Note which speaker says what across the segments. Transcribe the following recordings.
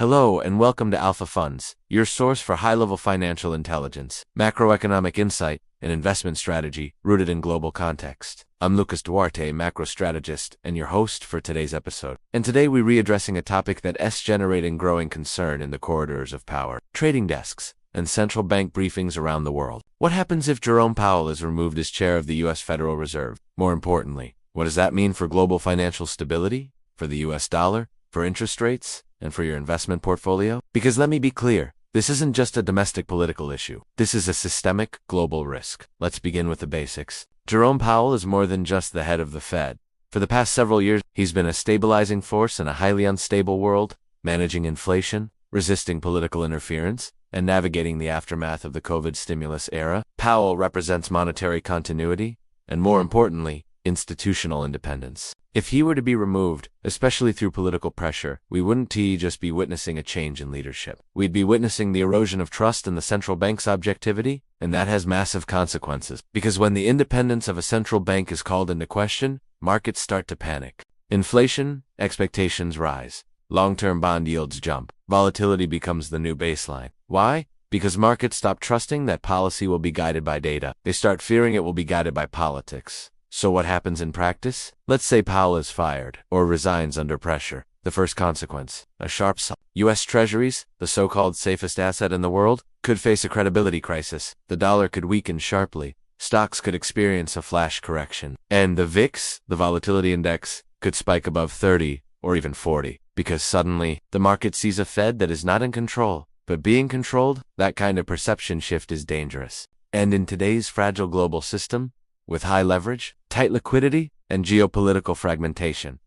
Speaker 1: Hello and welcome to AlphaFunds, your source for high-level financial intelligence, macroeconomic insight, and investment strategy rooted in global context. I'm Lucas Duarte, macro strategist, and your host for today's episode. And today we're readdressing a topic that's generating growing concern in the corridors of power: trading desks and central bank briefings around the world. What happens if Jerome Powell is removed as chair of the U.S. Federal Reserve? More importantly, what does that mean for global financial stability, for the U.S. dollar, for interest rates, and for your investment portfolio? Because let me be clear, this isn't just a domestic political issue. This is a systemic, global risk. Let's begin with the basics. Jerome Powell is more than just the head of the Fed. For the past several years, he's been a stabilizing force in a highly unstable world, managing inflation, resisting political interference, and navigating the aftermath of the COVID stimulus era. Powell represents monetary continuity, and more importantly, institutional independence. If he were to be removed, especially through political pressure, we wouldn't just be witnessing a change in leadership. We'd be witnessing the erosion of trust in the central bank's objectivity, and that has massive consequences. Because when the independence of a central bank is called into question, markets start to panic. Inflation expectations rise. Long-term bond yields jump. Volatility becomes the new baseline. Why? Because markets stop trusting that policy will be guided by data. They start fearing it will be guided by politics. So what happens in practice? Let's say Powell is fired or resigns under pressure. The first consequence: a sharp sell. U.S. Treasuries, the so-called safest asset in the world, could face a credibility crisis. The dollar could weaken sharply. Stocks could experience a flash correction. And the VIX, the volatility index, could spike above 30 or even 40. Because suddenly, the market sees a Fed that is not in control, but being controlled. That kind of perception shift is dangerous. And in today's fragile global system, with high leverage, tight liquidity, and geopolitical fragmentation,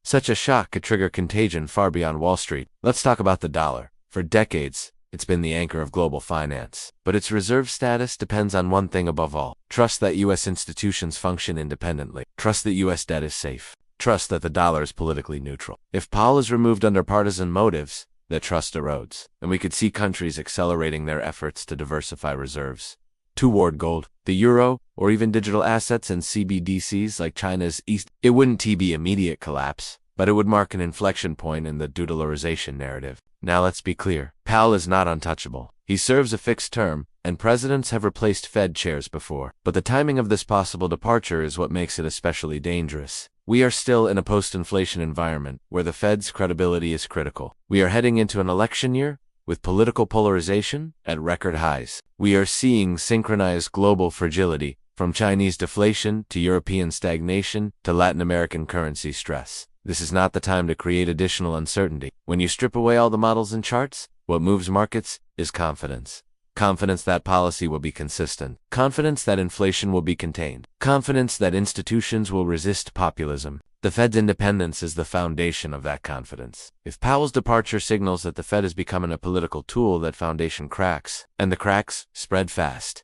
Speaker 1: such a shock could trigger contagion far beyond Wall Street. Let's talk about the dollar. For decades, it's been the anchor of global finance. But its reserve status depends on one thing above all: trust that U.S. institutions function independently. Trust that U.S. debt is safe. Trust that the dollar is politically neutral. If Powell is removed under partisan motives, that trust erodes, and we could see countries accelerating their efforts to diversify reserves toward gold, the euro, or even digital assets and CBDCs like China's East. It wouldn't be immediate collapse, but it would mark an inflection point in the de-dollarization narrative. Now let's be clear. Powell is not untouchable. He serves a fixed term, and presidents have replaced Fed chairs before. But the timing of this possible departure is what makes it especially dangerous. We are still in a post-inflation environment where the Fed's credibility is critical. We are heading into an election year with political polarization at record highs. We are seeing synchronized global fragility, from Chinese deflation to European stagnation to Latin American currency stress. This is not the time to create additional uncertainty. When you strip away all the models and charts, what moves markets is confidence. Confidence that policy will be consistent. Confidence that inflation will be contained. Confidence that institutions will resist populism. The Fed's independence is the foundation of that confidence. If Powell's departure signals that the Fed is becoming a political tool, that foundation cracks, and the cracks spread fast.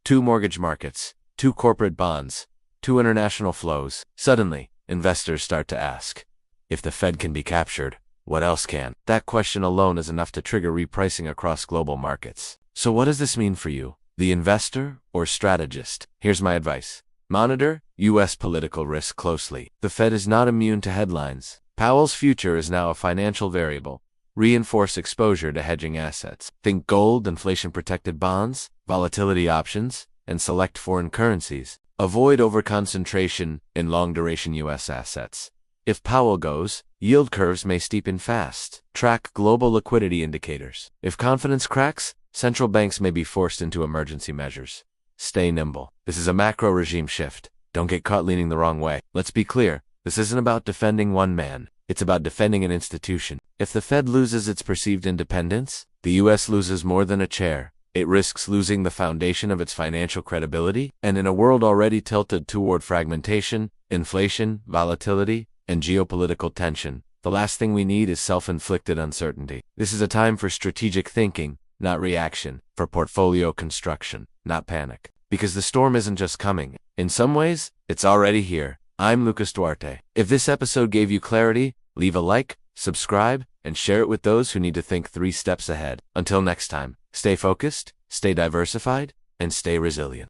Speaker 1: 2 mortgage markets, 2 corporate bonds, 2 international flows. Suddenly, investors start to ask, if the Fed can be captured, what else can? That question alone is enough to trigger repricing across global markets. So what does this mean for you, the investor or strategist? Here's my advice. Monitor U.S. political risk closely. The Fed is not immune to headlines. Powell's future is now a financial variable. Reinforce exposure to hedging assets. Think gold, inflation-protected bonds, volatility options, and select foreign currencies. Avoid overconcentration in long-duration U.S. assets. If Powell goes, yield curves may steepen fast. Track global liquidity indicators. If confidence cracks, central banks may be forced into emergency measures. Stay nimble. This is a macro regime shift. Don't get caught leaning the wrong way. Let's be clear. This isn't about defending one man. It's about defending an institution. If the Fed loses its perceived independence, the U.S. loses more than a chair. It risks losing the foundation of its financial credibility. And in a world already tilted toward fragmentation, inflation, volatility, and geopolitical tension, the last thing we need is self-inflicted uncertainty. This is a time for strategic thinking, not reaction, for portfolio construction, not panic. Because the storm isn't just coming. In some ways, it's already here. I'm Lucas Duarte. If this episode gave you clarity, leave a like, subscribe, and share it with those who need to think 3 steps ahead. Until next time, stay focused, stay diversified, and stay resilient.